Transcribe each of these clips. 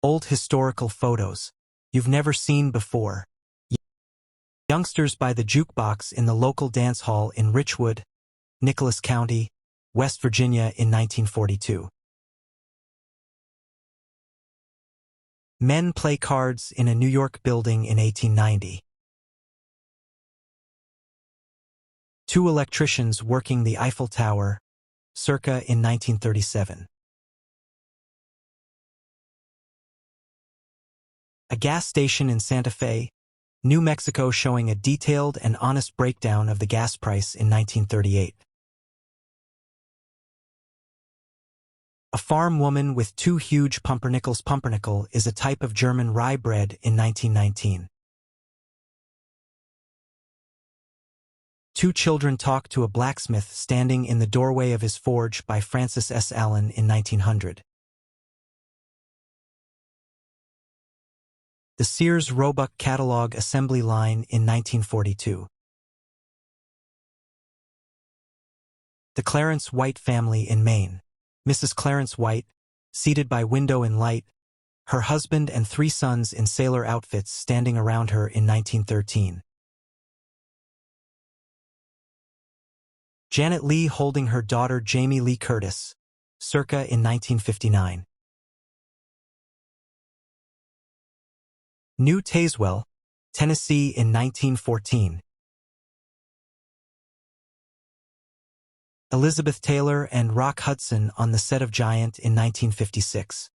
Old historical photos you've never seen before. Youngsters by the jukebox in the local dance hall in Richwood, Nicholas County, West Virginia in 1942. Men play cards in a New York building in 1890. Two electricians working the Eiffel Tower, circa in 1937. A gas station in Santa Fe, New Mexico showing a detailed and honest breakdown of the gas price in 1938. A farm woman with two huge pumpernickels. Pumpernickel is a type of German rye bread in 1919. Two children talk to a blacksmith standing in the doorway of his forge by Francis S. Allen in 1900. The Sears Roebuck catalog assembly line in 1942. The Clarence White family in Maine. Mrs. Clarence White, seated by window in light, her husband and three sons in sailor outfits standing around her in 1913. Janet Leigh holding her daughter Jamie Lee Curtis, circa in 1959. New Tazewell, Tennessee in 1914. Elizabeth Taylor and Rock Hudson on the set of Giant in 1956.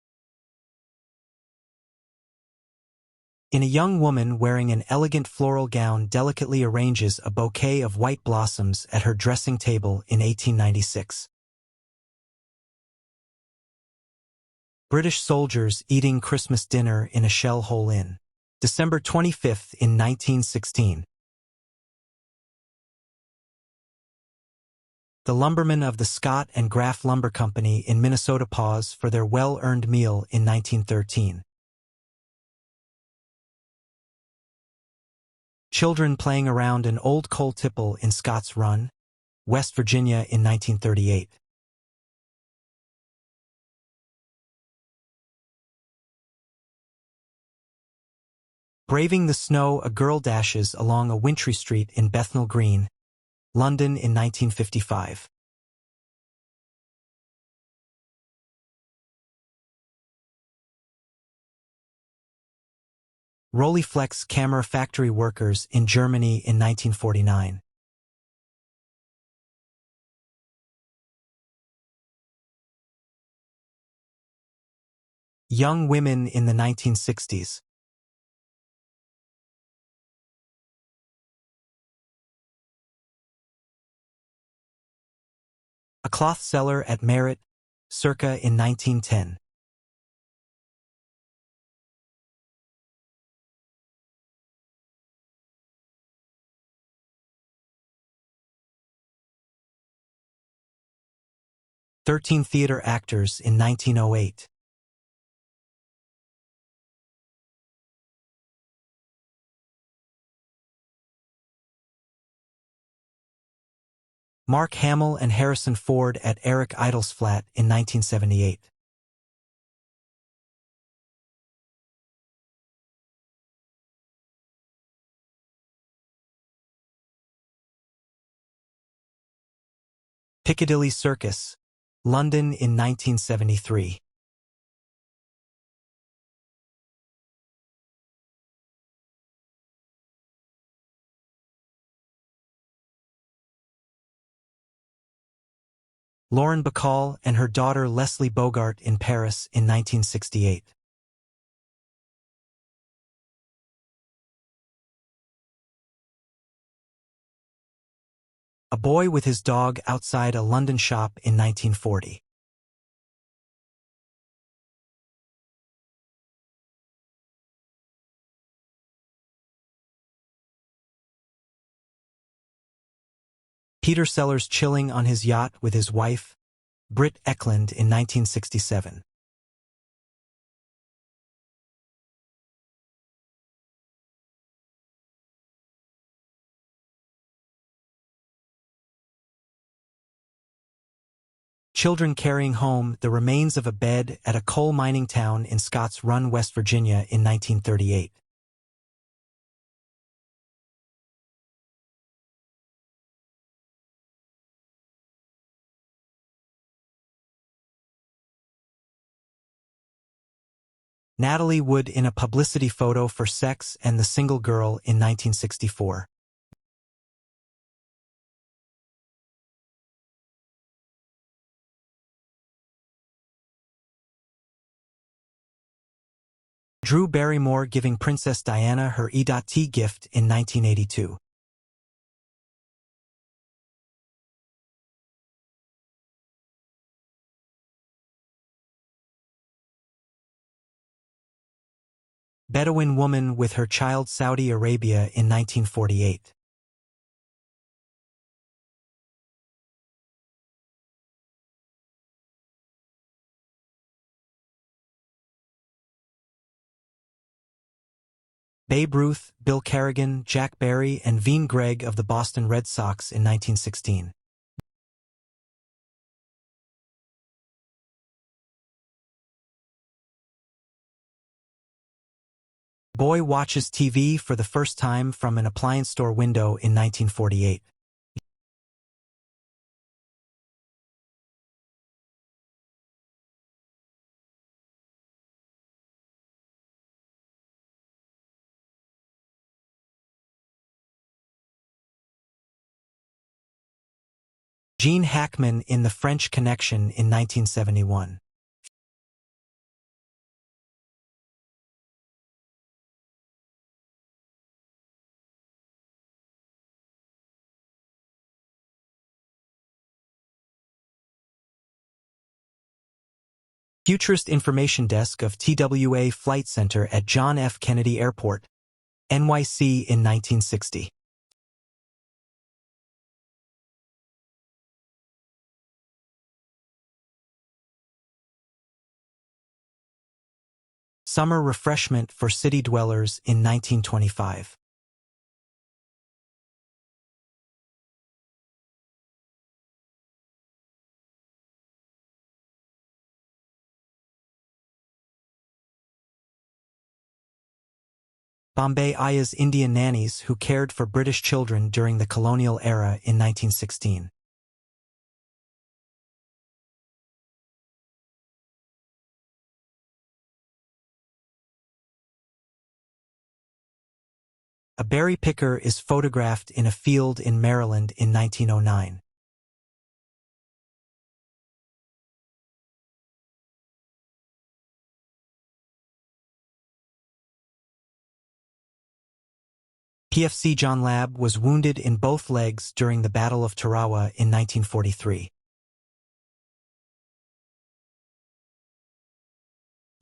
In a young woman wearing an elegant floral gown delicately arranges a bouquet of white blossoms at her dressing table in 1896. British soldiers eating Christmas dinner in a shell hole inn. December 25 in 1916. The lumbermen of the Scott and Graff Lumber Company in Minnesota pause for their well-earned meal in 1913. Children playing around an old coal tipple in Scotts Run, West Virginia in 1938. Braving the snow, a girl dashes along a wintry street in Bethnal Green, London in 1955. Rolleiflex camera factory workers in Germany in 1949. Young women in the 1960s. A cloth seller at Merritt, circa in 1910. "13 theater actors in 1908. Mark Hamill and Harrison Ford at Eric Idle's flat in 1978. Piccadilly Circus, London in 1973. Lauren Bacall and her daughter Leslie Bogart in Paris in 1968. A boy with his dog outside a London shop in 1940. Peter Sellers chilling on his yacht with his wife, Britt Ekland in 1967. children carrying home the remains of a bed at a coal mining town in Scotts Run, West Virginia in 1938. Natalie Wood in a publicity photo for Sex and the Single Girl in 1964. Drew Barrymore giving Princess Diana her E.T. gift in 1982. Bedouin woman with her child Saudi Arabia in 1948. Babe Ruth, Bill Kerrigan, Jack Barry, and Veen Gregg of the Boston Red Sox in 1916. Boy watches TV for the first time from an appliance store window in 1948. Gene Hackman in The French Connection in 1971. Futurist Information Desk of TWA Flight Center at John F. Kennedy Airport, NYC in 1960. Summer refreshment for city dwellers in 1925. Bombay Aya's Indian nannies who cared for British children during the colonial era in 1916. A berry picker is photographed in a field in Maryland in 1909. PFC John Labb was wounded in both legs during the Battle of Tarawa in 1943.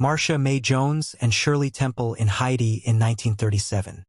Marsha May Jones and Shirley Temple in Heidi in 1937.